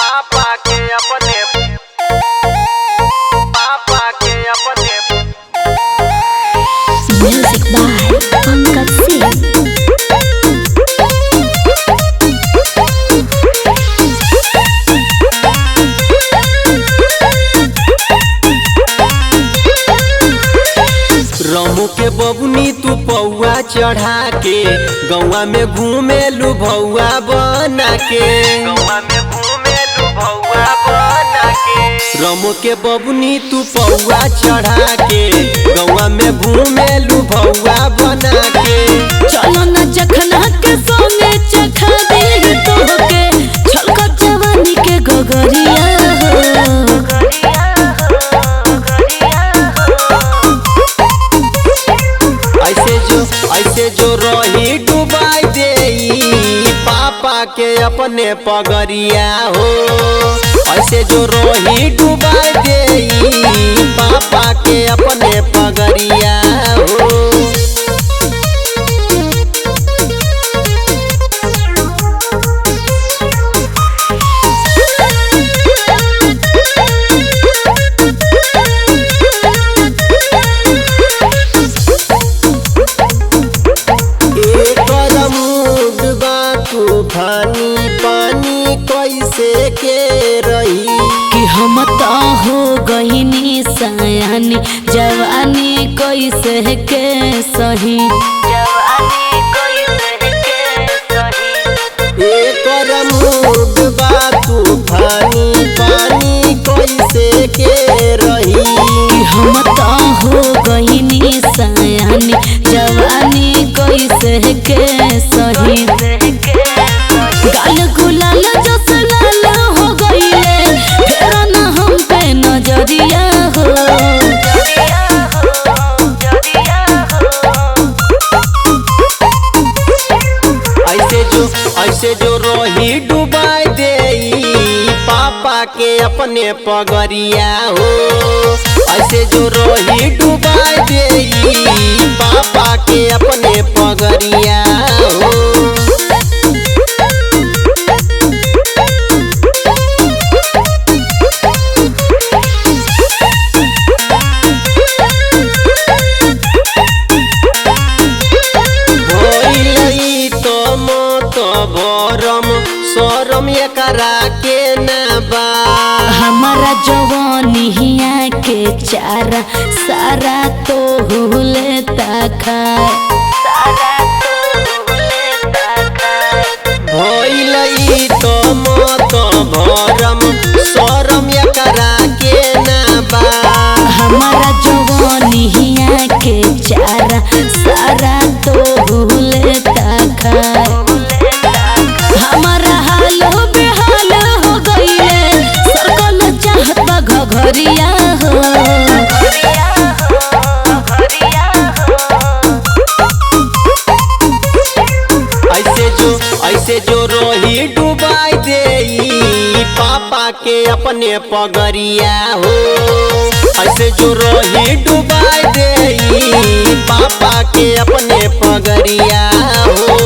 पापा के अपने Music by Pankaj Singh। Ramu के बबुनी तू पौआ चढ़ा के गौवा में घूमे लू भौआ बना के रमू के बबुनी तू पौआ चढ़ा के गौवा में घूमे लू भौआ बना के चलो न जखना के सोने चखा दे तोहके छलका जवानी के गोगरिया ऐसे जो रही डुबाई दे पापा के अपने पगरिया हो। ऐसे जो रही डुबाई दे पापा के अपने पगरिया हो। तूफानी पानी कैसे के रही कि हम तो हो गईनी सयानी जवानी कैसे के सही एकर मूड बा तूफानी पानी कैसे के रही कि हम तो हो गईनी सयानी जवानी कैसे के सही गाल गुलाल जस लाल हो गईले फेर न हम पे नजरिया हो। ऐसे जो रही डुबाई दे पापा के अपने पगरिया हो। ऐसे जो रही डुबाई दे पापा के अपने पगरिया हो। भरम शरम एकरा के ना बा हमारा जवानिया के चारा सारा तो हुलेता खाए भइलई तो मत भरम शरम एकरा के ना बा हमारा जवानिया के चारा सारा तो हुलेता खाए हमारा हाल हो बेहाल हो गईले सरकल चाहत घघरिया हो। ऐसे जो रही डुबाई दे पापा के अपने पगरिया हो। ऐसे जो रही डुबाई दे पापा के अपने पगरिया हो।